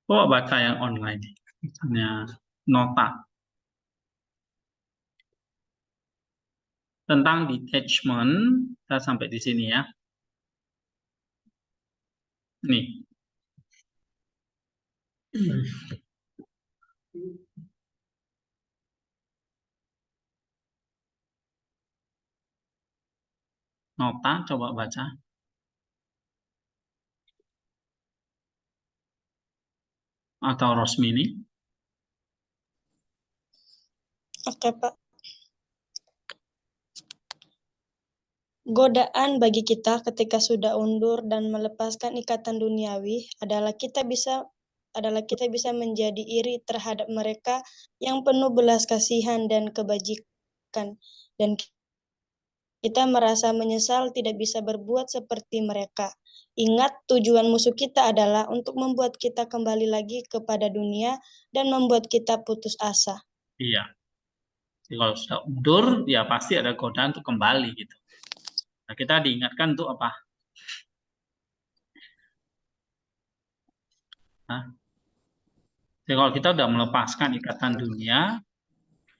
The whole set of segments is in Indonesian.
Coba baca yang online, misalnya nota tentang detachment. Kita sampai di sini ya. Nih. Nota, coba baca. Atau Rosmini. Oke, Pak. Godaan bagi kita ketika sudah undur dan melepaskan ikatan duniawi adalah kita bisa menjadi iri terhadap mereka yang penuh belas kasihan dan kebajikan, dan kita merasa menyesal tidak bisa berbuat seperti mereka. Ingat, tujuan musuh kita adalah untuk membuat kita kembali lagi kepada dunia dan membuat kita putus asa. Iya. Jadi kalau sudah undur, ya pasti ada godaan untuk kembali gitu. Nah, kita diingatkan untuk apa? Nah, jadi kalau kita sudah melepaskan ikatan dunia,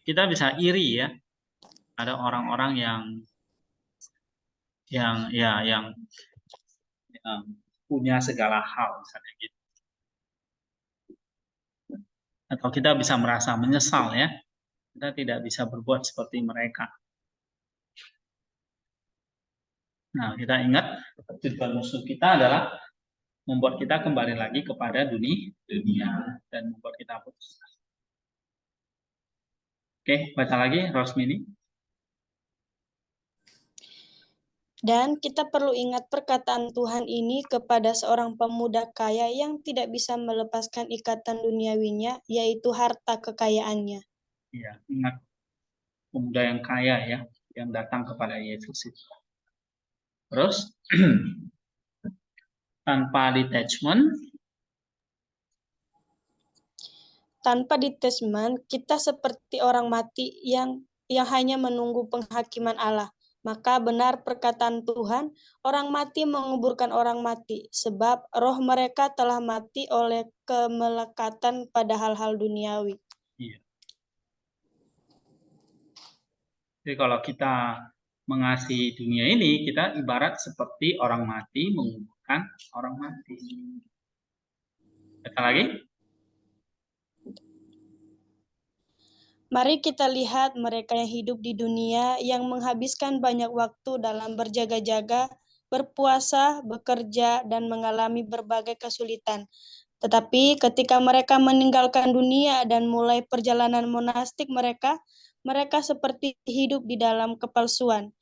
kita bisa iri ya. Ada orang-orang yang punya segala hal misalnya gitu. Atau kita bisa merasa menyesal ya. Kita tidak bisa berbuat seperti mereka. Nah, kita ingat tujuan musuh kita adalah membuat kita kembali lagi kepada dunia dan membuat kita putus. Oke, baca lagi Rosmini. Dan kita perlu ingat perkataan Tuhan ini kepada seorang pemuda kaya yang tidak bisa melepaskan ikatan duniawinya, yaitu harta kekayaannya. Iya, ingat pemuda yang kaya ya, yang datang kepada Yesus itu. Terus, tanpa detachment, kita seperti orang mati yang hanya menunggu penghakiman Allah. Maka benar perkataan Tuhan, orang mati menguburkan orang mati, sebab roh mereka telah mati oleh kemelekatan pada hal-hal duniawi. iya. Jadi kalau kita mengasihi dunia ini, kita ibarat seperti orang mati menguburkan orang mati. Baca lagi. Mari kita lihat mereka yang hidup di dunia yang menghabiskan banyak waktu dalam berjaga-jaga, berpuasa, bekerja, dan mengalami berbagai kesulitan. Tetapi ketika mereka meninggalkan dunia dan mulai perjalanan monastik mereka seperti hidup di dalam kepalsuan.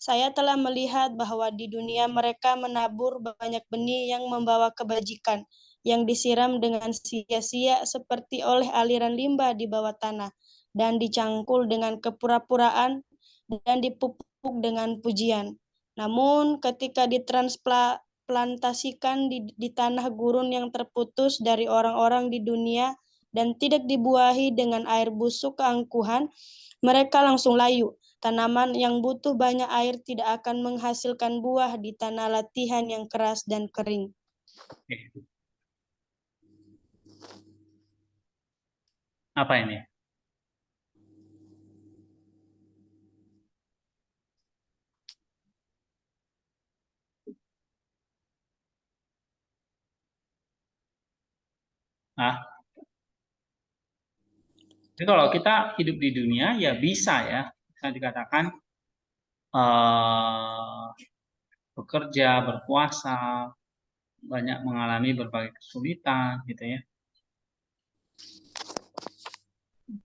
Saya telah melihat bahwa di dunia mereka menabur banyak benih yang membawa kebajikan, yang disiram dengan sia-sia seperti oleh aliran limbah di bawah tanah, dan dicangkul dengan kepura-puraan dan dipupuk dengan pujian. Namun ketika ditransplantasikan di tanah gurun yang terputus dari orang-orang di dunia dan tidak dibuahi dengan air busuk keangkuhan, mereka langsung layu. Tanaman yang butuh banyak air tidak akan menghasilkan buah di tanah latihan yang keras dan kering. Apa ini? Nah, jadi kalau kita hidup di dunia ya bisa ya, bisa dikatakan bekerja, berpuasa, banyak mengalami berbagai kesulitan gitu ya.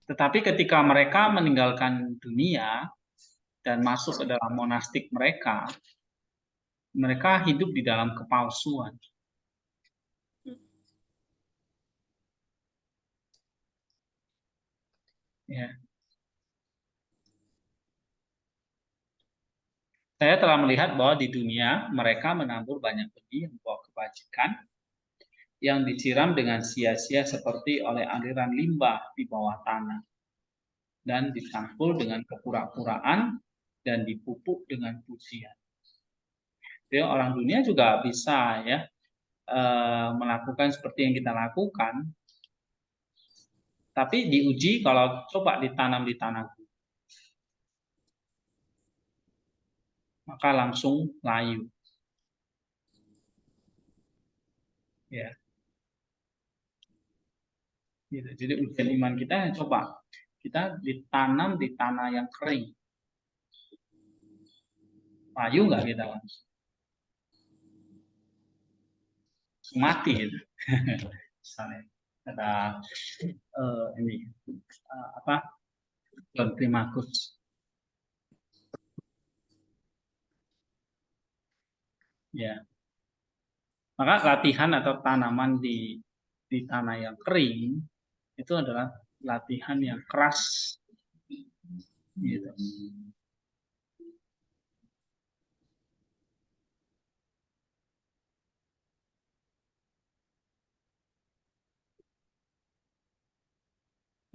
Tetapi ketika mereka meninggalkan dunia dan masuk ke dalam monastik mereka, mereka hidup di dalam kepalsuan. Ya. Saya telah melihat bahwa di dunia mereka menabur banyak benih yang membawa kebajikan yang disiram dengan sia-sia seperti oleh aliran limbah di bawah tanah dan dicangkul dengan kepura-puraan dan dipupuk dengan pujian. Jadi orang dunia juga bisa ya melakukan seperti yang kita lakukan, tapi diuji kalau coba ditanam di tanah, maka langsung layu. Ya. Gitu. Jadi ujian iman kita coba kita ditanam di tanah yang kering, layu nggak kita langsung mati gitu. Misalnya ada ini apa John Primakus. Ya, maka latihan atau tanaman di tanah yang kering itu adalah latihan yang keras, gitu.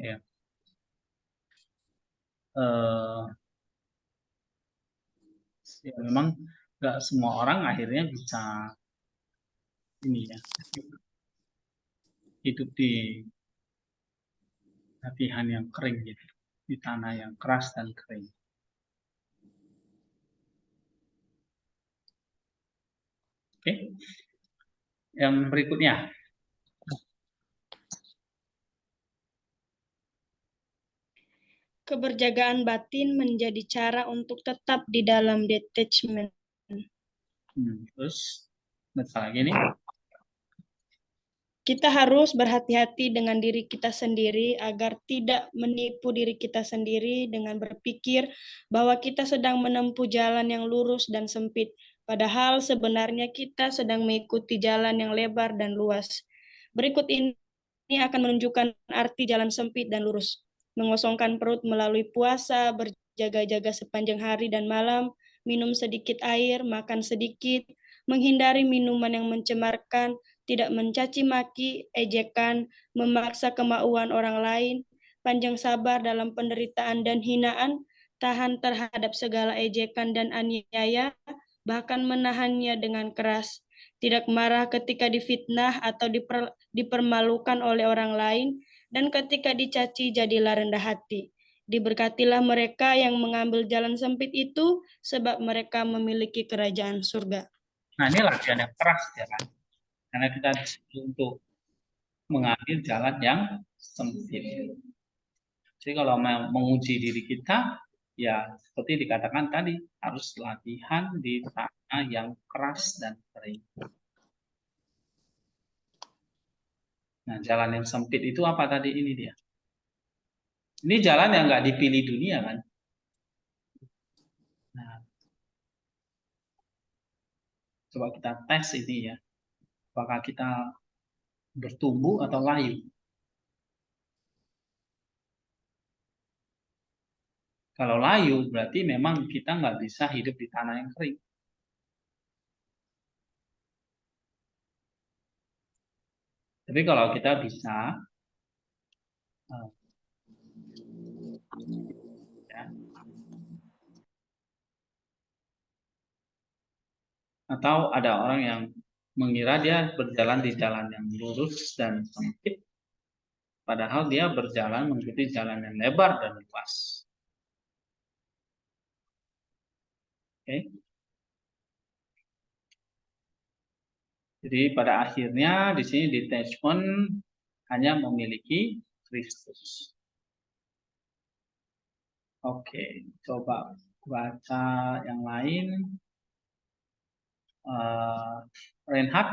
Ya. Ya memang nggak semua orang akhirnya bisa ini ya hidup di latihan yang kering gitu, di tanah yang keras dan kering. Oke, yang berikutnya. Keberjagaan batin menjadi cara untuk tetap di dalam detachment. Terus, lagi nih. Kita harus berhati-hati dengan diri kita sendiri agar tidak menipu diri kita sendiri dengan berpikir bahwa kita sedang menempuh jalan yang lurus dan sempit. Padahal sebenarnya kita sedang mengikuti jalan yang lebar dan luas. Berikut ini akan menunjukkan arti jalan sempit dan lurus. Mengosongkan perut melalui puasa, berjaga-jaga sepanjang hari dan malam, minum sedikit air, makan sedikit, menghindari minuman yang mencemarkan, tidak mencaci maki, ejekan, memaksa kemauan orang lain, panjang sabar dalam penderitaan dan hinaan, tahan terhadap segala ejekan dan aniaya, bahkan menahannya dengan keras, tidak marah ketika difitnah atau dipermalukan oleh orang lain, dan ketika dicaci jadilah rendah hati. Diberkatilah mereka yang mengambil jalan sempit itu, sebab mereka memiliki kerajaan surga. Nah, ini latihan yang keras ya kan, karena kita disuruh untuk mengambil jalan yang sempit. Jadi kalau menguji diri kita, ya seperti dikatakan tadi, harus latihan di tanah yang keras dan kering. Nah, jalan yang sempit itu apa tadi? Ini dia. Ini jalan yang nggak dipilih dunia kan. Nah, coba kita tes ini ya. Apakah kita bertumbuh atau layu? Kalau layu berarti memang kita nggak bisa hidup di tanah yang kering. Tapi kalau kita bisa, ya, atau ada orang yang mengira dia berjalan di jalan yang lurus dan sempit, padahal dia berjalan mengikuti jalan yang lebar dan luas. Oke. Jadi pada akhirnya di sini detachment hanya memiliki Kristus. Oke, coba baca yang lain. Reinhard.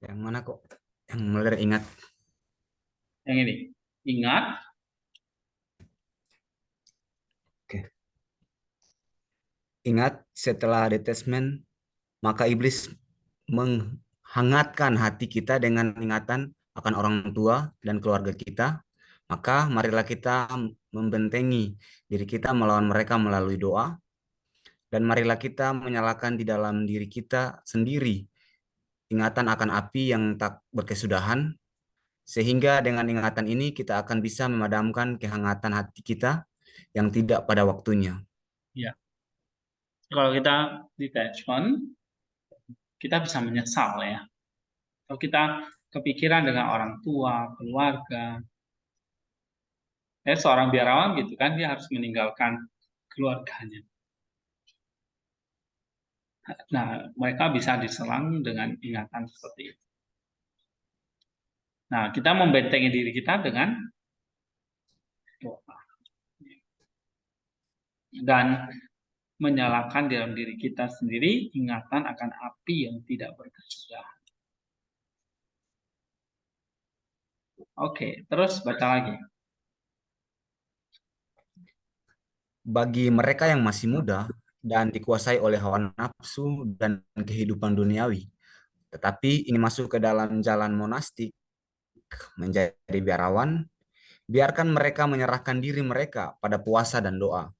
Yang mana kok? Yang mulai ingat. Yang ini. Ingat. Oke. Ingat setelah detachment, maka iblis menghangatkan hati kita dengan ingatan akan orang tua dan keluarga kita. Maka marilah kita membentengi diri kita melawan mereka melalui doa. Dan marilah kita menyalakan di dalam diri kita sendiri ingatan akan api yang tak berkesudahan, sehingga dengan ingatan ini kita akan bisa memadamkan kehangatan hati kita yang tidak pada waktunya. Ya. Kalau kita detachment, kita bisa menyesal ya. Kalau kita kepikiran dengan orang tua, keluarga, seorang biarawan gitu kan, dia harus meninggalkan keluarganya. Nah, mereka bisa diserang dengan ingatan seperti itu. Nah, kita membentengi diri kita dengan doa. Dan menyalakan dalam diri kita sendiri ingatan akan api yang tidak berkesudahan. Oke, terus baca lagi. Bagi mereka yang masih muda dan dikuasai oleh hawa nafsu dan kehidupan duniawi, tetapi ini masuk ke dalam jalan monastik menjadi biarawan, biarkan mereka menyerahkan diri mereka pada puasa dan doa.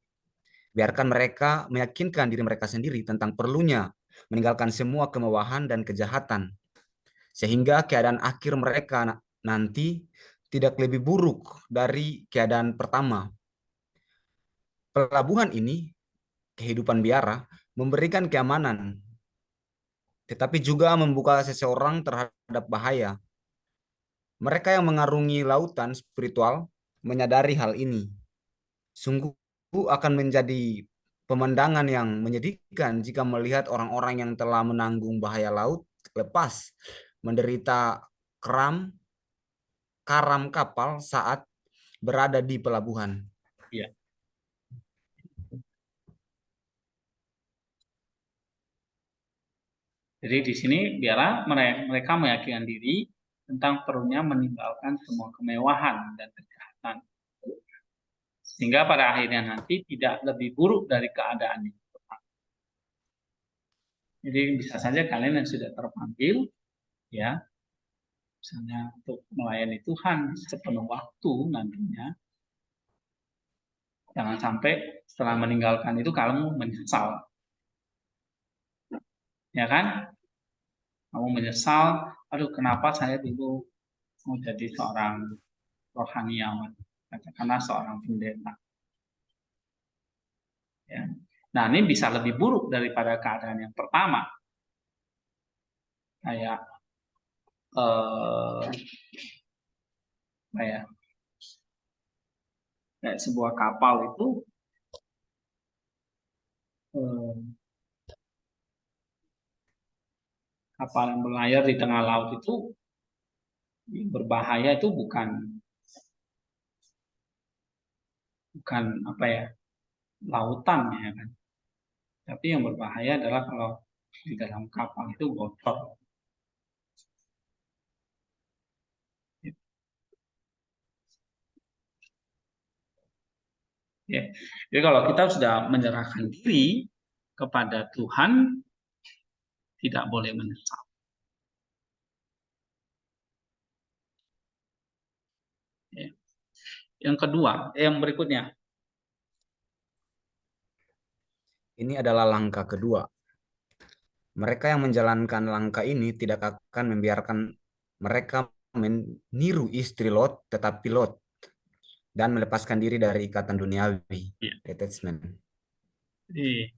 Biarkan mereka meyakinkan diri mereka sendiri tentang perlunya meninggalkan semua kemewahan dan kejahatan, sehingga keadaan akhir mereka nanti tidak lebih buruk dari keadaan pertama. Pelabuhan ini, kehidupan biara, memberikan keamanan, tetapi juga membuka seseorang terhadap bahaya. Mereka yang mengarungi lautan spiritual menyadari hal ini. Sungguh akan menjadi pemandangan yang menyedihkan jika melihat orang-orang yang telah menanggung bahaya laut lepas menderita karam kapal saat berada di pelabuhan. Ya. Jadi di sini biarlah mereka meyakinkan diri tentang perlunya meninggalkan semua kemewahan dan kejahatan. Sehingga pada akhirnya nanti tidak lebih buruk dari keadaan itu. Jadi bisa saja kalian yang sudah terpanggil, ya, misalnya untuk melayani Tuhan sepenuh waktu nantinya, jangan sampai setelah meninggalkan itu kamu menyesal. Ya kan? Kamu menyesal, aduh kenapa saya dulu mau jadi seorang rohaniawan, katakanlah seorang pendeta. Ya. Nah ini bisa lebih buruk daripada keadaan yang pertama. Kayak kayak sebuah kapal itu kapal yang berlayar di tengah laut itu berbahaya itu bukan apa ya, lautan ya kan, tapi yang berbahaya adalah kalau di dalam kapal itu bocor. Ya. Jadi kalau kita sudah menyerahkan diri kepada Tuhan, tidak boleh menyesal. Ya. Yang kedua, yang berikutnya. Ini adalah langkah kedua. Mereka yang menjalankan langkah ini tidak akan membiarkan mereka meniru istri Lot, tetapi Lot, dan melepaskan diri dari ikatan duniawi, Ya. detachment. Jadi,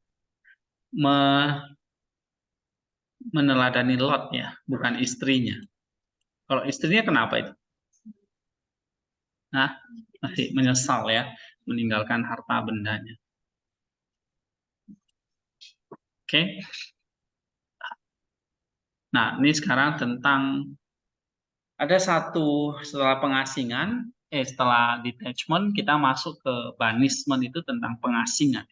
meneladani Lot ya, bukan istrinya. Kalau istrinya kenapa itu? Nah, masih menyesal ya, meninggalkan harta bendanya. Oke. Nah, ini sekarang tentang ada satu setelah pengasingan, setelah detachment kita masuk ke banishment, itu tentang pengasingan.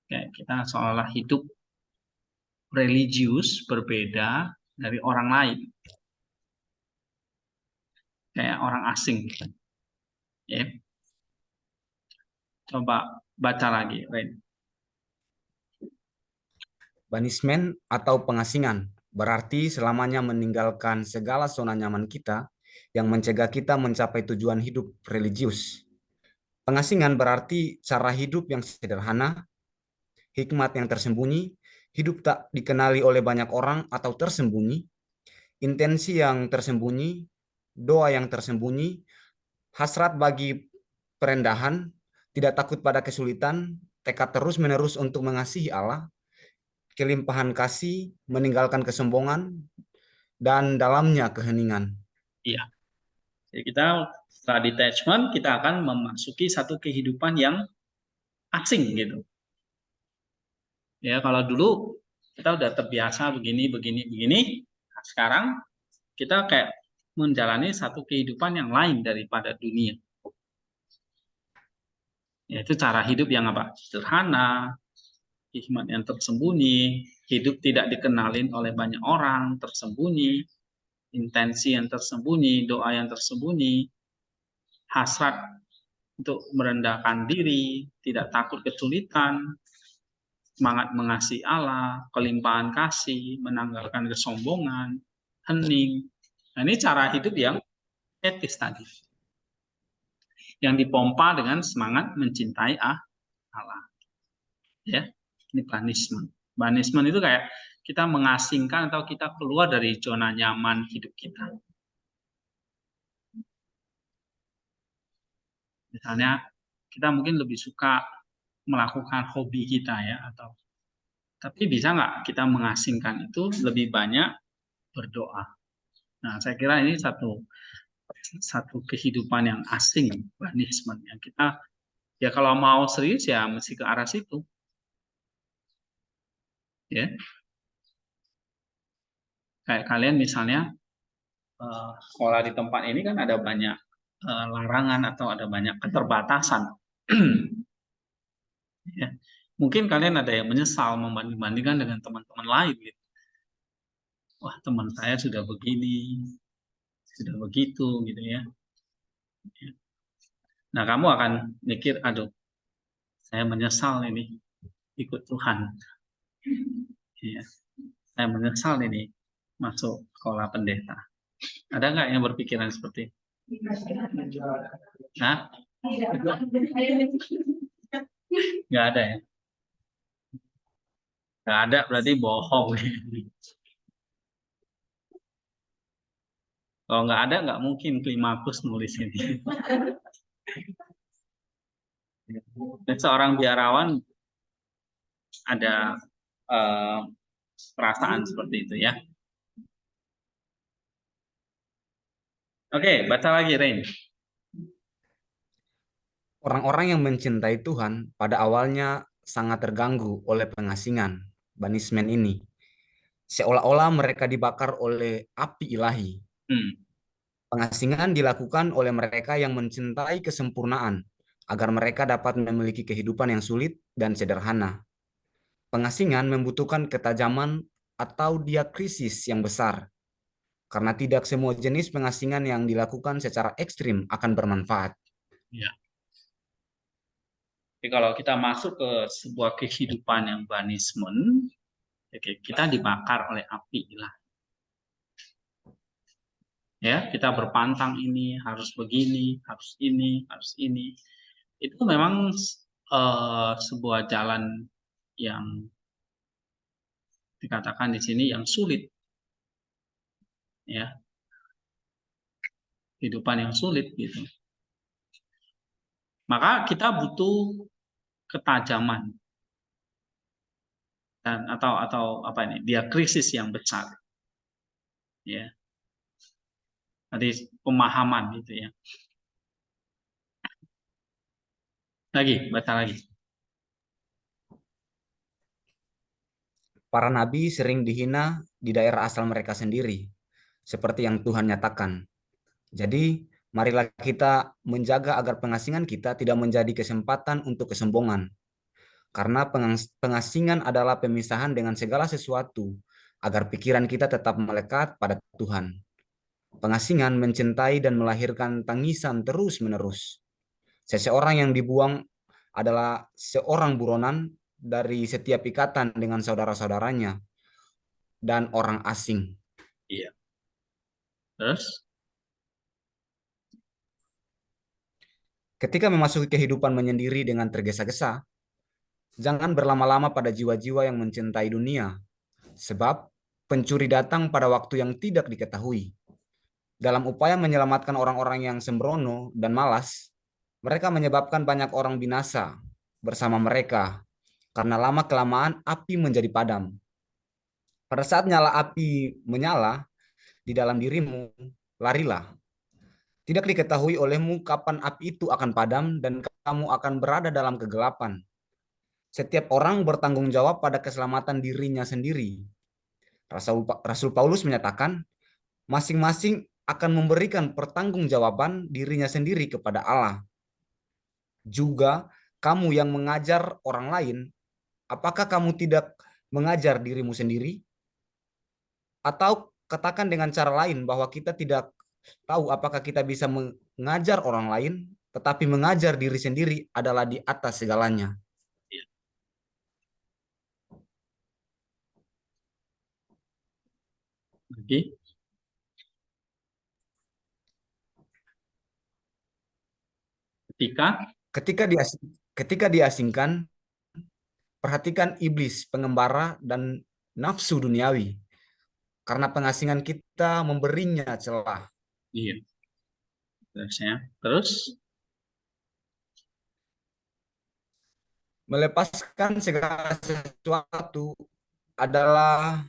Kayak kita seolah hidup religius berbeda dari orang lain, kayak orang asing. Ya. Coba baca lagi, Ren. Banishment atau pengasingan berarti selamanya meninggalkan segala zona nyaman kita yang mencegah kita mencapai tujuan hidup religius. Pengasingan berarti cara hidup yang sederhana, hikmat yang tersembunyi, hidup tak dikenali oleh banyak orang atau tersembunyi, intensi yang tersembunyi, doa yang tersembunyi, hasrat bagi perendahan, tidak takut pada kesulitan, tekad terus-menerus untuk mengasihi Allah, kelimpahan kasih, meninggalkan kesombongan, dan dalamnya keheningan. Iya. Jadi kita setelah detachment, kita akan memasuki satu kehidupan yang asing gitu. Ya, kalau dulu kita udah terbiasa begini, begini, begini. Nah, sekarang kita kayak menjalani satu kehidupan yang lain daripada dunia. Yaitu cara hidup yang apa? Sederhana, hikmat yang tersembunyi, hidup tidak dikenalin oleh banyak orang, tersembunyi, intensi yang tersembunyi, doa yang tersembunyi, hasrat untuk merendahkan diri, tidak takut kesulitan, semangat mengasihi Allah, kelimpahan kasih, menanggalkan kesombongan, hening. Nah, ini cara hidup yang etis tadi. Yang dipompa dengan semangat mencintai Allah. Ya, ini banishment. Banishment itu kayak kita mengasingkan atau kita keluar dari zona nyaman hidup kita. Misalnya kita mungkin lebih suka melakukan hobi kita ya, atau tapi bisa nggak kita mengasingkan itu lebih banyak berdoa. Nah, saya kira ini satu kehidupan yang asing, banishment yang kita ya kalau mau serius ya mesti ke arah situ. Ya. Kayak kalian misalnya sekolah di tempat ini kan ada banyak larangan atau ada banyak keterbatasan. Ya. Mungkin kalian ada yang menyesal membanding-bandingkan dengan teman-teman lain gitu. Wah, teman saya sudah begini, sudah begitu gitu ya. Nah, kamu akan mikir, aduh, saya menyesal ini ikut Tuhan. Ya. Saya menyesal ini masuk sekolah pendeta. Ada nggak yang berpikiran seperti itu? Hah? Nggak ada ya? Nggak ada berarti bohong. Kalau nggak ada, nggak mungkin Klimakus nulis ini. Dan seorang biarawan ada perasaan seperti itu ya. Oke, baca lagi Rain. Orang-orang yang mencintai Tuhan pada awalnya sangat terganggu oleh pengasingan, banishment ini. Seolah-olah mereka dibakar oleh api ilahi. Pengasingan dilakukan oleh mereka yang mencintai kesempurnaan, agar mereka dapat memiliki kehidupan yang sulit dan sederhana. Pengasingan membutuhkan ketajaman atau diakrisis yang besar, karena tidak semua jenis pengasingan yang dilakukan secara ekstrim akan bermanfaat. Ya. Jadi kalau kita masuk ke sebuah kehidupan yang banishment, kita dibakar oleh api ilahi. Ya, kita berpantang ini harus begini, harus ini, harus ini. Itu memang sebuah jalan yang dikatakan di sini yang sulit. Ya. Kehidupan yang sulit gitu. Maka kita butuh ketajaman dan atau apa ini? Dia krisis yang besar. Ya. Tadi pemahaman gitu ya. Lagi, baca lagi. Para nabi sering dihina di daerah asal mereka sendiri, seperti yang Tuhan nyatakan. Jadi, marilah kita menjaga agar pengasingan kita tidak menjadi kesempatan untuk kesombongan. Karena pengasingan adalah pemisahan dengan segala sesuatu, agar pikiran kita tetap melekat pada Tuhan. Pengasingan mencintai dan melahirkan tangisan terus-menerus. Seseorang yang dibuang adalah seorang buronan dari setiap ikatan dengan saudara-saudaranya dan orang asing. Iya. Terus? Ketika memasuki kehidupan menyendiri dengan tergesa-gesa, jangan berlama-lama pada jiwa-jiwa yang mencintai dunia, sebab pencuri datang pada waktu yang tidak diketahui. Dalam upaya menyelamatkan orang-orang yang sembrono dan malas, Mereka menyebabkan banyak orang binasa bersama mereka karena lama-kelamaan api menjadi padam. Pada saat nyala api menyala di dalam dirimu, larilah. Tidak diketahui olehmu kapan api itu akan padam dan kamu akan berada dalam kegelapan. Setiap orang bertanggung jawab pada keselamatan dirinya sendiri. Rasul Paulus menyatakan, masing-masing akan memberikan pertanggungjawaban dirinya sendiri kepada Allah. Juga kamu yang mengajar orang lain, apakah kamu tidak mengajar dirimu sendiri? Atau katakan dengan cara lain bahwa kita tidak tahu apakah kita bisa mengajar orang lain, tetapi mengajar diri sendiri adalah di atas segalanya. Lagi. Ketika diasingkan, perhatikan iblis, pengembara, dan nafsu duniawi. Karena pengasingan kita memberinya celah. Iya. Terus Melepaskan segala sesuatu adalah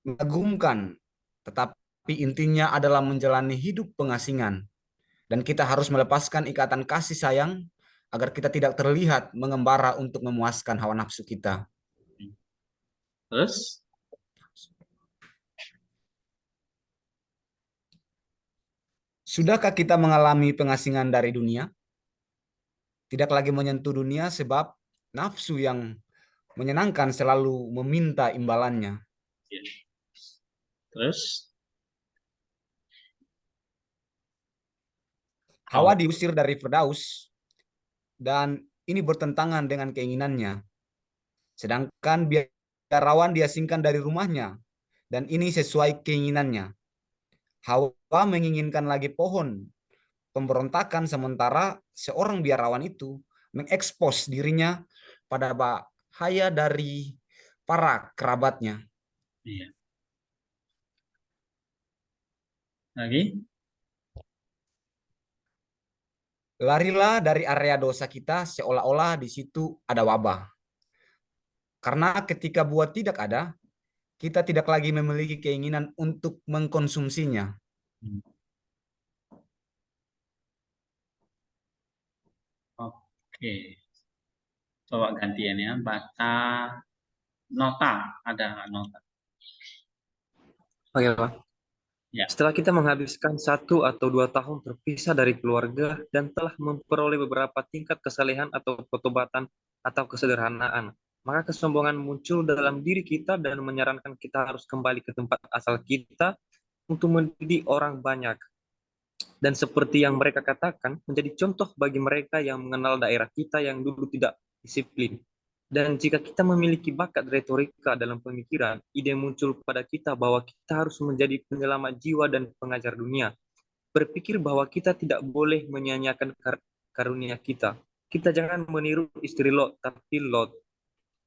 mengagumkan, tetapi intinya adalah menjalani hidup pengasingan. Dan kita harus melepaskan ikatan kasih sayang agar kita tidak terlihat mengembara untuk memuaskan hawa nafsu kita. Terus Sudahkah kita mengalami pengasingan dari dunia? Tidak lagi menyentuh dunia sebab nafsu yang menyenangkan selalu meminta imbalannya. ya. Terus Hawa diusir dari Firdaus dan ini bertentangan dengan keinginannya. Sedangkan biarawan diasingkan dari rumahnya dan ini sesuai keinginannya. Hawa menginginkan lagi pohon pemberontakan sementara seorang biarawan itu mengekspos dirinya pada bahaya dari para kerabatnya. Iya. Lagi. Larilah dari area dosa kita seolah-olah di situ ada wabah. Karena ketika buah tidak ada, kita tidak lagi memiliki keinginan untuk mengkonsumsinya. Oke. Coba gantian ya. Baca nota. Ada nggak nota? Oke, Pak. Ya. Setelah kita menghabiskan 1 atau 2 tahun terpisah dari keluarga dan telah memperoleh beberapa tingkat kesalehan atau ketobatan atau kesederhanaan, maka kesombongan muncul dalam diri kita dan menyarankan kita harus kembali ke tempat asal kita untuk mendidik orang banyak. Dan seperti yang mereka katakan, menjadi contoh bagi mereka yang mengenal daerah kita yang dulu tidak disiplin. Dan jika kita memiliki bakat retorika dalam pemikiran, ide muncul pada kita bahwa kita harus menjadi penyelamat jiwa dan pengajar dunia. Berpikir bahwa kita tidak boleh menyanyiakan karunia kita. Kita jangan meniru istri Lot, tapi Lot.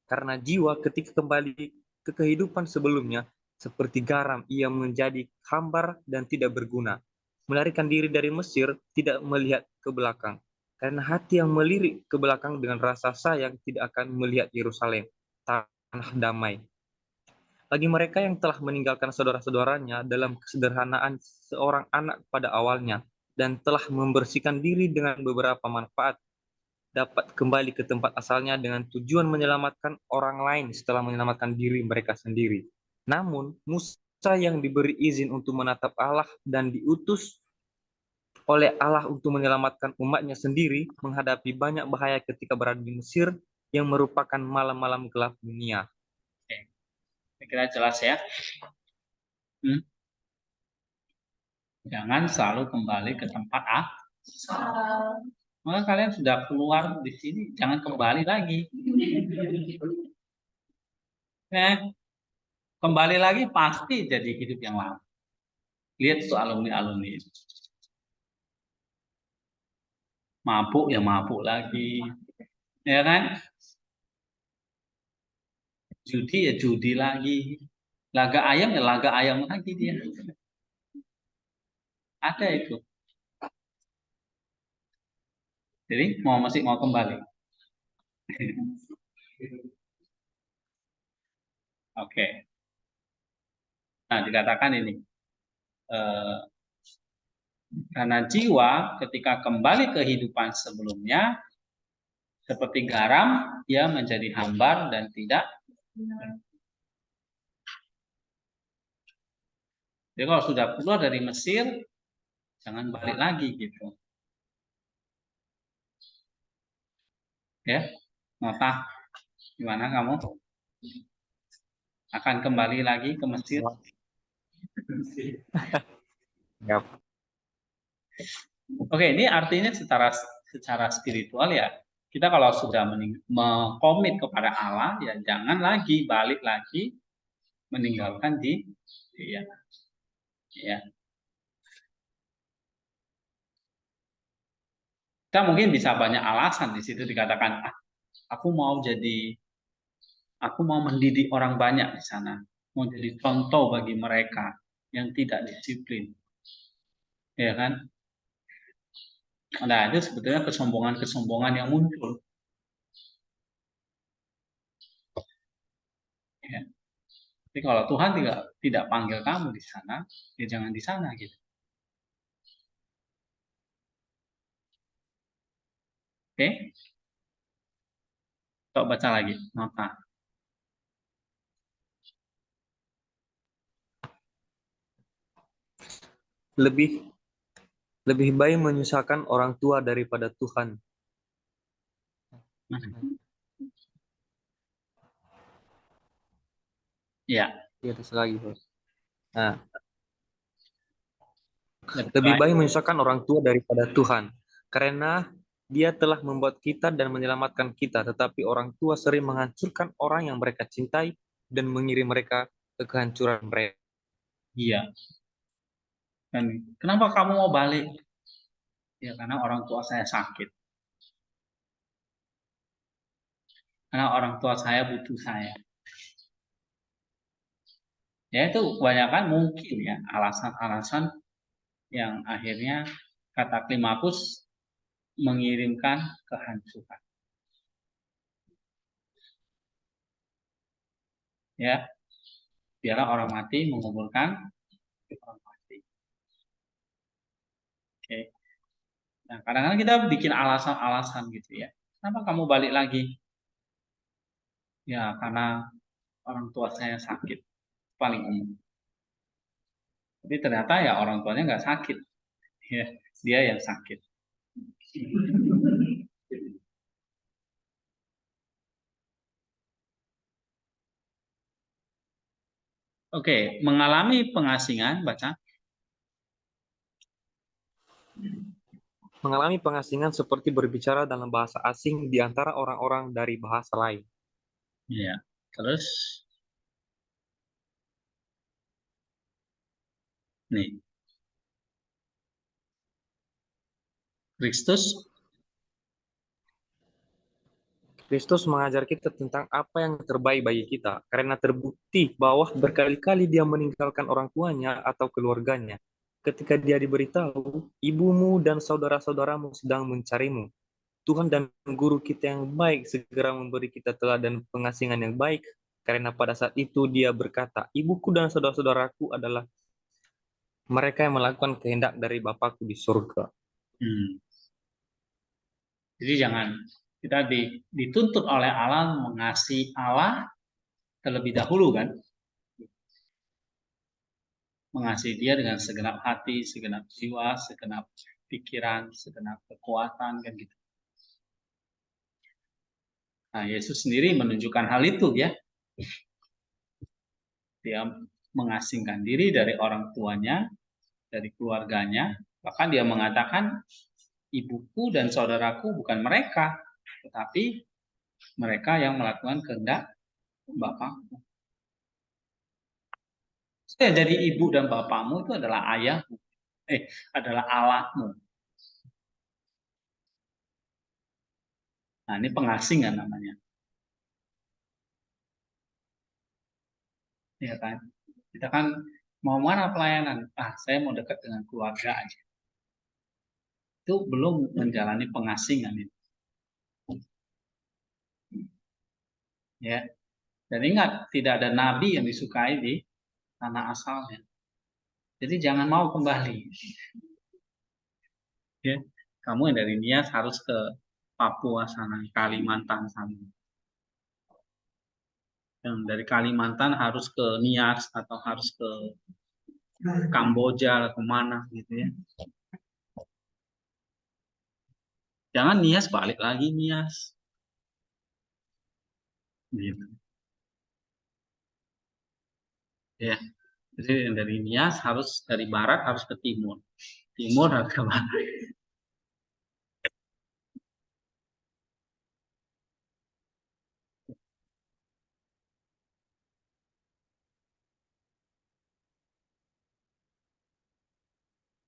Karena jiwa ketika kembali ke kehidupan sebelumnya, seperti garam, ia menjadi hambar dan tidak berguna. Melarikan diri dari Mesir, tidak melihat ke belakang. Karena hati yang melirik ke belakang dengan rasa sayang tidak akan melihat Yerusalem, tanah damai. Bagi mereka yang telah meninggalkan saudara-saudaranya dalam kesederhanaan seorang anak pada awalnya, dan telah membersihkan diri dengan beberapa manfaat, dapat kembali ke tempat asalnya dengan tujuan menyelamatkan orang lain setelah menyelamatkan diri mereka sendiri. Namun, Musa yang diberi izin untuk menatap Allah dan diutus oleh Allah untuk menyelamatkan umatnya sendiri menghadapi banyak bahaya ketika berada di Mesir yang merupakan malam-malam gelap dunia. Oke. Saya kira jelas ya. Jangan selalu kembali ke tempat asal. Maka kalian sudah keluar di sini, jangan kembali lagi. Nah, kembali lagi pasti jadi hidup yang lama. Lihat tuh alumni-alumni. Mabuk ya mabuk lagi. Ya kan? Judi ya judi lagi. Laga ayam ya laga ayam lagi dia. Ada itu. Jadi masih mau kembali. Oke. Nah, dikatakan ini karena jiwa ketika kembali ke kehidupan sebelumnya seperti garam, ia menjadi hambar dan tidak. Jadi kalau sudah keluar dari Mesir, jangan balik lagi gitu. Ya, Nota, gimana kamu? Akan kembali lagi ke Mesir? Yap. Oke, ini artinya secara spiritual ya. Kita kalau sudah mengkomit kepada Allah, ya jangan lagi balik lagi meninggalkan dia. Ya. Kita mungkin bisa banyak alasan di situ dikatakan, aku mau mendidik orang banyak di sana, mau jadi contoh bagi mereka yang tidak disiplin, ya kan? Nah itu sebetulnya kesombongan yang muncul. Ya. Tapi kalau Tuhan tidak panggil kamu di sana, ya jangan di sana gitu. Oke? Coba baca lagi nota. Lebih baik menyusahkan orang tua daripada Tuhan. Ya. Di atas lagi, Bos. Nah, lebih baik menyusahkan orang tua daripada Tuhan, karena Dia telah membuat kita dan menyelamatkan kita, tetapi orang tua sering menghancurkan orang yang mereka cintai dan mengirim mereka ke kehancuran mereka. Iya. Dan kenapa kamu mau balik? Ya karena orang tua saya sakit. Karena orang tua saya butuh saya. Ya itu kebanyakan mungkin ya alasan-alasan yang akhirnya kata Klimakus mengirimkan kehancuran. Ya, biarlah orang mati menguburkan orang mati. Oke. Nah, kadang-kadang kita bikin alasan-alasan gitu ya. Kenapa kamu balik lagi? Ya, karena orang tua saya sakit. Paling umum. Tapi ternyata ya orang tuanya nggak sakit. Ya, dia yang sakit. Oke, mengalami pengasingan, baca. Mengalami pengasingan seperti berbicara dalam bahasa asing di antara orang-orang dari bahasa lain. Ya, terus nih. Kristus mengajar kita tentang apa yang terbaik bagi kita, karena terbukti bahwa berkali-kali dia meninggalkan orang tuanya atau keluarganya. Ketika dia diberitahu, ibumu dan saudara-saudaramu sedang mencarimu. Tuhan dan guru kita yang baik segera memberi kita teladan pengasingan yang baik, karena pada saat itu dia berkata, ibuku dan saudara-saudaraku adalah mereka yang melakukan kehendak dari Bapakku di surga. Jadi jangan kita dituntut oleh Allah mengasihi Allah terlebih dahulu kan. Mengasihi dia dengan segenap hati, segenap jiwa, segenap pikiran, segenap kekuatan kan gitu. Nah, Yesus sendiri menunjukkan hal itu ya. Dia mengasingkan diri dari orang tuanya, dari keluarganya, bahkan dia mengatakan ibuku dan saudaraku bukan mereka, tetapi mereka yang melakukan kehendak Bapakku. Saya jadi ibu dan bapakmu itu adalah ayahmu, adalah Allahmu. Nah, ini pengasingan namanya. Ya kan? Kita kan mau mana pelayanan? Saya mau dekat dengan keluarga aja. itu belum menjalani pengasingan itu. Ya. Dan ingat, tidak ada nabi yang disukai di tanah asalnya. Jadi jangan mau kembali. Ya. Kamu yang dari Nias harus ke Papua sana, Kalimantan sana. Yang dari Kalimantan harus ke Nias atau harus ke Kamboja, kemana gitu ya. Jangan Nias balik lagi Nias. Gitu. Ya. Jadi dari Nias harus dari barat harus ke timur. Timur harus ke barat.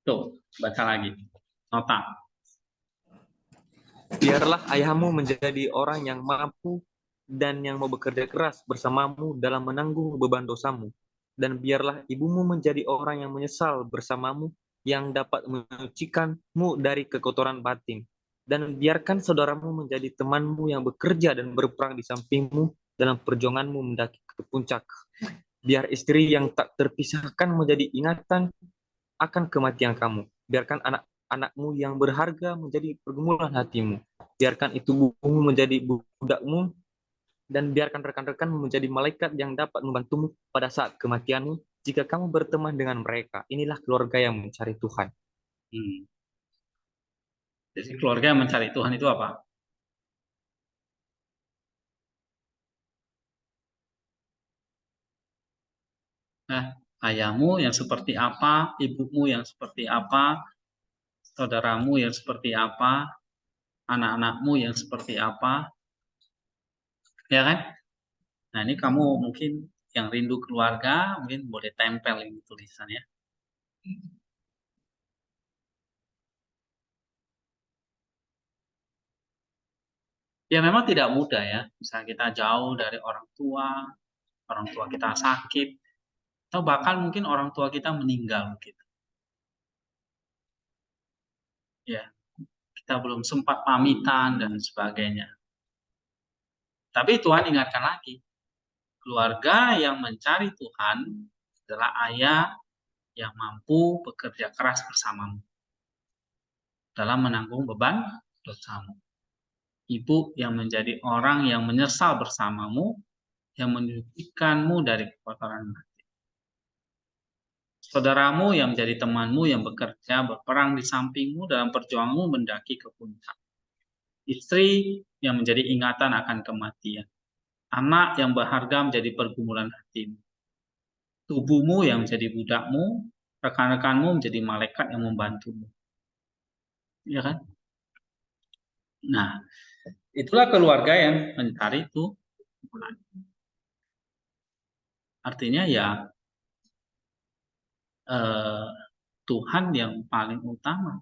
Tuh, baca lagi. Nota. Biarlah ayahmu menjadi orang yang mampu dan yang mau bekerja keras bersamamu dalam menanggung beban dosamu. Dan biarlah ibumu menjadi orang yang menyesal bersamamu, yang dapat menyucikanmu dari kekotoran batin. Dan biarkan saudaramu menjadi temanmu yang bekerja dan berperang di sampingmu dalam perjuanganmu mendaki ke puncak. Biar istri yang tak terpisahkan menjadi ingatan akan kematian kamu. Biarkan anak-anakmu yang berharga menjadi pergumulan hatimu. Biarkan itu bukumu menjadi budakmu, dan biarkan rekan-rekanmu menjadi malaikat yang dapat membantumu pada saat kematianmu jika kamu berteman dengan mereka. Inilah keluarga yang mencari Tuhan. Jadi keluarga yang mencari Tuhan itu apa? Nah, ayahmu yang seperti apa, ibumu yang seperti apa, saudaramu yang seperti apa, anak-anakmu yang seperti apa, ya kan? Nah, ini kamu mungkin yang rindu keluarga, mungkin boleh tempel ini tulisannya. Ya memang tidak mudah ya, misalnya kita jauh dari orang tua kita sakit, atau bahkan mungkin orang tua kita meninggal gitu. Ya, kita belum sempat pamitan dan sebagainya. Tapi Tuhan ingatkan lagi, keluarga yang mencari Tuhan adalah ayah yang mampu bekerja keras bersamamu dalam menanggung beban dosamu. Ibu yang menjadi orang yang menyesal bersamamu, yang menyucikanmu dari kekotoran hati. Saudaramu yang menjadi temanmu yang bekerja berperang di sampingmu dalam perjuanganmu mendaki ke puncak. Istri yang menjadi ingatan akan kematian. Anak yang berharga menjadi pergumulan hatimu. Tubuhmu yang menjadi budakmu, rekan-rekanmu menjadi malaikat yang membantumu. Ya kan? Nah, itulah keluarga yang mencari Tuhan. Artinya ya Tuhan yang paling utama,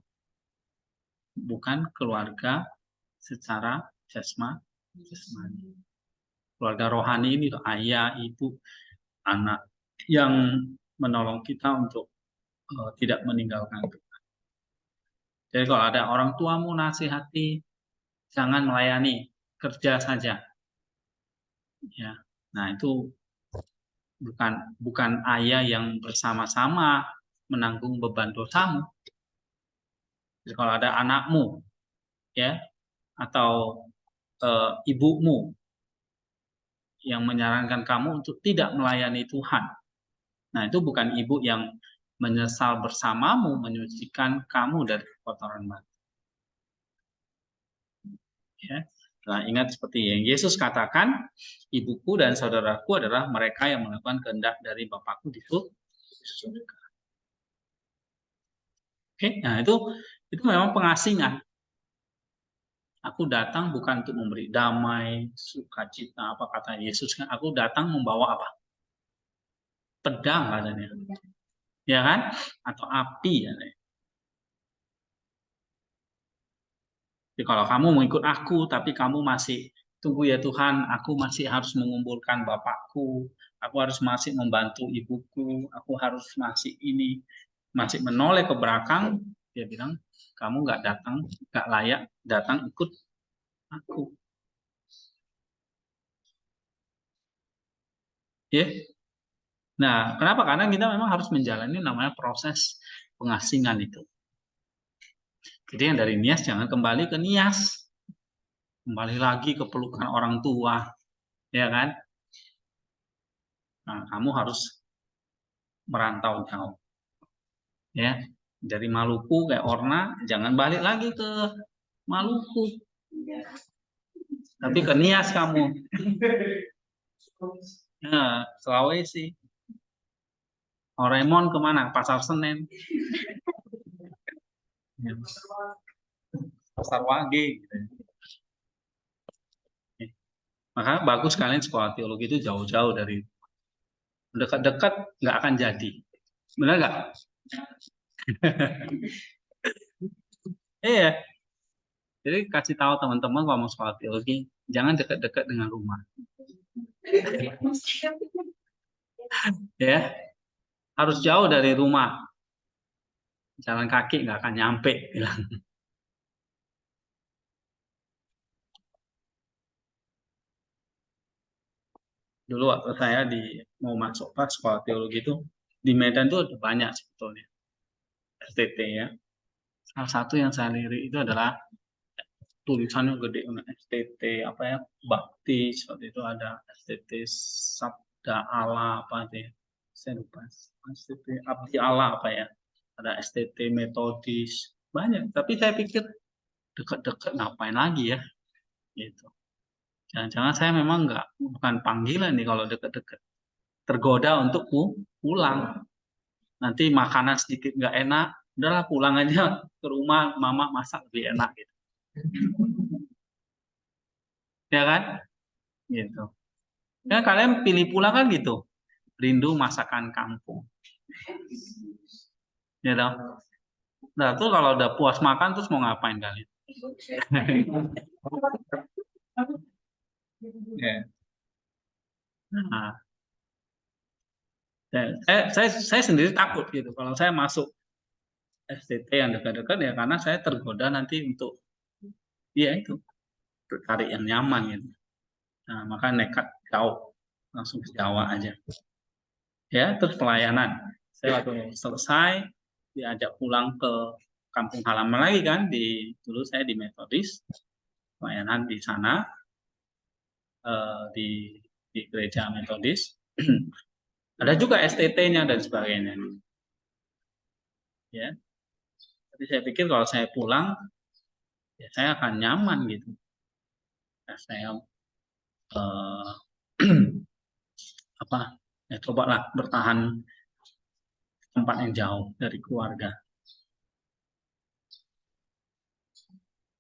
bukan keluarga secara jasmani. Keluarga rohani ini ayah, ibu, anak yang menolong kita untuk tidak meninggalkan Tuhan. Jadi kalau ada orang tuamu nasihati, jangan melayani, kerja saja. Ya, nah itu bukan ayah yang bersama-sama menanggung beban dosamu. Jadi kalau ada anakmu, ya, atau ibumu yang menyarankan kamu untuk tidak melayani Tuhan, nah itu bukan ibu yang menyesal bersamamu menyucikan kamu dari kotoran batin. Ya. Nah, ingat seperti yang Yesus katakan, ibuku dan saudaraku adalah mereka yang melakukan kehendak dari Bapakku di surga. Oke, nah itu memang pengasingan. Aku datang bukan untuk memberi damai, sukacita, apa kata Yesus kan? Aku datang membawa apa? Pedang katanya, ya kan? Atau api ya. Jadi kalau kamu mengikut aku, tapi kamu masih tunggu ya Tuhan, aku masih harus mengumpulkan bapakku, aku harus masih membantu ibuku, aku harus masih ini, masih menoleh ke belakang, Dia bilang, kamu nggak datang, nggak layak datang ikut aku. Ya. Nah, kenapa? Karena kita memang harus menjalani namanya proses pengasingan itu. Jadi yang dari Nias jangan kembali ke Nias. Kembali lagi ke pelukan orang tua. Ya kan? Nah, kamu harus merantau jauh. Ya. Dari Maluku kayak Orna, jangan balik lagi ke Maluku. Tapi ke Nias kamu. Nah, Sulawesi. Oremon kemana? Pasar Senen. Ya. Pasar Wage. Gitu. Maka bagus kalian sekolah teologi itu jauh-jauh dari dekat-dekat nggak akan jadi. Benar nggak? Iya. Jadi kasih tahu teman-teman kalau mau sekolah teologi, jangan dekat-dekat dengan rumah. Ya, harus jauh dari rumah. Jalan kaki nggak akan nyampe. Bilang. Dulu waktu saya mau masuk pas sekolah teologi itu di Medan itu ada banyak sebetulnya STT ya. Salah satu yang saya lirik itu adalah tulisannya gede, STT apa ya, baptis, waktu itu ada STT Sabda Allah apa itu ya, saya lupa, STT Abdi Allah apa ya, ada STT Metodis, banyak. Tapi saya pikir dekat-dekat ngapain lagi ya, gitu. Jangan-jangan saya memang bukan panggilan nih kalau dekat-dekat, tergoda untuk pulang. Nanti makanan sedikit nggak enak, udahlah pulang aja ke rumah, mama masak lebih enak gitu. Ya kan? Gitu. Ya kalian pilih pulang kan gitu. Rindu masakan kampung. Ya dong. Nah, tuh kalau udah puas makan terus mau ngapain kalian? Ya. Nah, saya sendiri takut gitu kalau saya masuk STT yang dekat-dekat ya, karena saya tergoda nanti untuk ya itu cari yang nyaman gitu. Nah, maka nekat jauh, langsung ke Jawa aja. Ya, terus pelayanan. Saya waktu selesai diajak pulang ke kampung halaman lagi kan, dulu saya di Metodis, pelayanan di sana di gereja Metodis. Ada juga STT-nya dan sebagainya. Ya. Tapi saya pikir kalau saya pulang ya saya akan nyaman gitu. Ya, saya apa? Ya cobalah bertahan tempat yang jauh dari keluarga.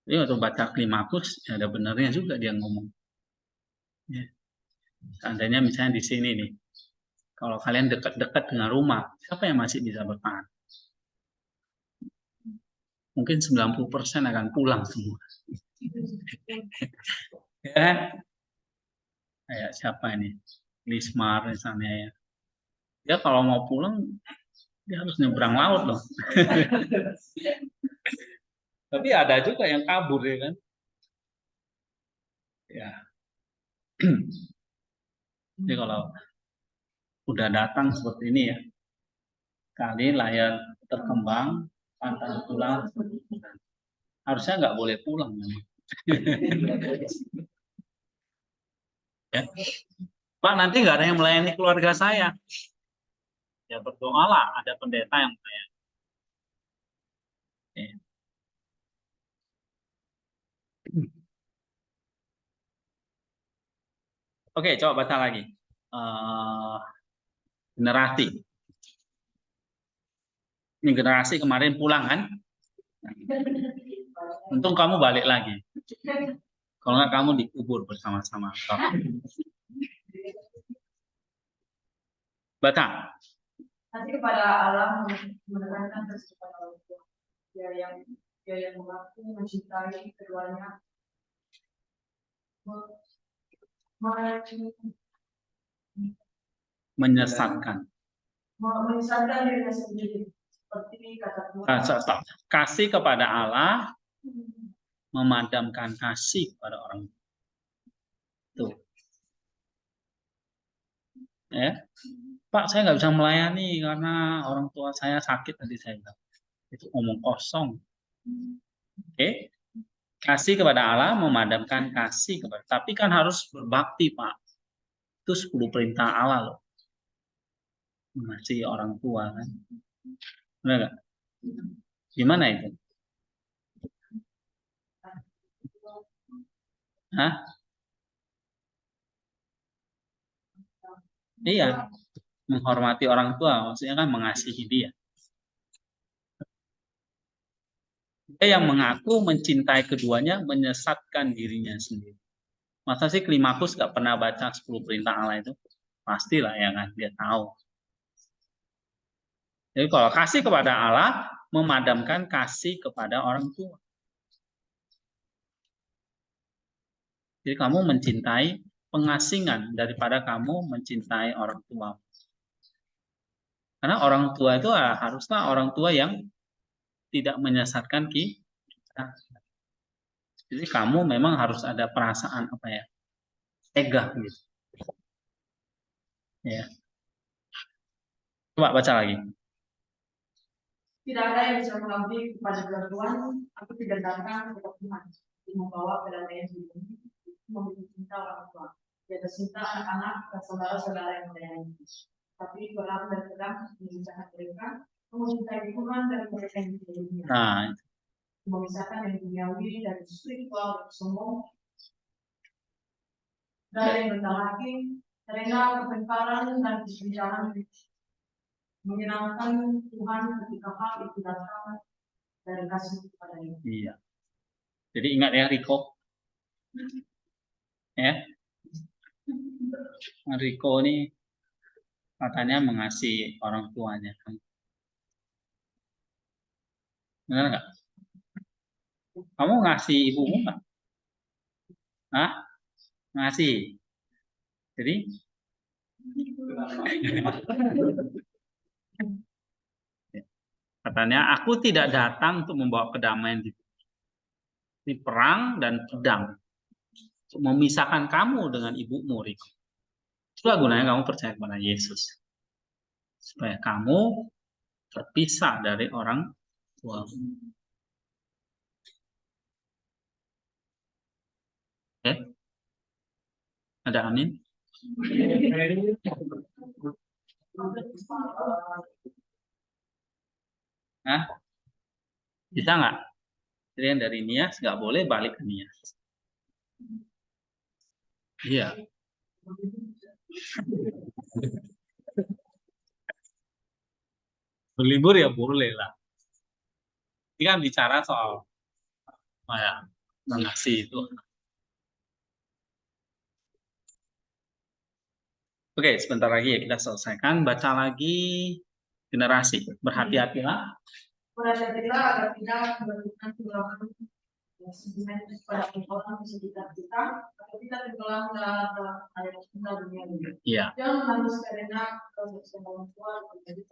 Jadi waktu baca Klimakus, ya ada benarnya juga dia ngomong. Ya. Seandainya misalnya di sini nih, kalau kalian dekat-dekat dengan rumah, siapa yang masih bisa bertahan? Mungkin 90% akan pulang semua. Ya, kayak siapa ini? Lismar misalnya ya. Dia kalau mau pulang, dia harus nyebrang laut loh. Tapi ada juga yang kabur ya kan. Ya. Jadi kalau udah datang seperti ini ya, kali layar terkembang, pantang pulang, harusnya nggak boleh pulang. Ya. Pak, nanti nggak ada yang melayani keluarga saya. Ya berdoalah, ada pendeta yang melayani. Ya. Oke, coba baca lagi. Generasi. Ini generasi kemarin pulang kan? Untung kamu balik lagi. Kalau nggak kamu dikubur bersama-sama. Baca. Nanti kepada Allah menekankan terus kepada orang tua. Dia yang mengaku mencintai keduanya. Menyesatkan. Menyesatkan dirinya sendiri. seperti kata Tuhan. Nah, stop. Kasih kepada Allah memadamkan kasih kepada orang tua. Tuh. Ya. Pak, saya nggak bisa melayani karena orang tua saya sakit, tadi saya bilang. Itu omong kosong. Oke. Kasih kepada Allah memadamkan kasih kepada. Tapi kan harus berbakti, Pak. Itu 10 perintah Allah loh. Mengasihi orang tua kan. Benar nggak? Gimana itu? Hah? Iya. Menghormati orang tua maksudnya kan mengasihi dia. Dia yang mengaku mencintai keduanya menyesatkan dirinya sendiri. Masa sih Klimakus gak pernah baca 10 perintah Allah itu? Pastilah ya kan, dia tahu. Jadi kalau kasih kepada Allah, memadamkan kasih kepada orang tua. Jadi kamu mencintai pengasingan daripada kamu mencintai orang tua. Karena orang tua itu haruslah orang tua yang tidak menyesatkan kita. Jadi kamu memang harus ada perasaan apa ya? Tega gitu. Ya. Coba baca lagi. Tidak ada yang bisa mengabdi kepada Tuhan, aku tidak datang kepada Tuhan, membawa kedamaian di bumi, memiliki cinta orang tua, yaitu cinta anak-anak dan saudara-saudara yang menyayangi. Tapi berlaku dan pedang memisahkan mereka, mencintai Tuhan dan mereka yang di dunia. Nah, Memisahkan yang duniawi dari spiritual dan sombong, dari yang rendah hati, rela kebenaran dan kebenaran, menyenangkan Tuhan ketika hal itu datang dari kasih kepadanya. iya. Jadi ingat ya Riko. Ya. Riko ini katanya mengasihi orang tuanya. Benar nggak? Kamu ngasih ibumu nggak? Hah? Ngasih. Jadi katanya aku tidak datang untuk membawa kedamaian di perang dan pedang. Untuk memisahkan kamu dengan ibumu, Riko. Itulah gunanya kamu percaya kepada Yesus. Supaya kamu terpisah dari orang tua. Oke? Ada amin? Nah, bisa nggak? Jadi yang dari Nias nggak boleh balik ke Nias. Iya. Berlibur ya boleh lah. Ini kan bicara soal mengasihi itu. Oke, sebentar lagi ya kita selesaikan. Baca lagi generasi. Berhati-hatilah. Berhati-hatilah agar tidak melakukan kegelapan sentimen pada orang di sekitar kita, atau kita tenggelam dalam air cinta dunia ini. Iya. Jangan harus karena keselamatan Tuhan menjadi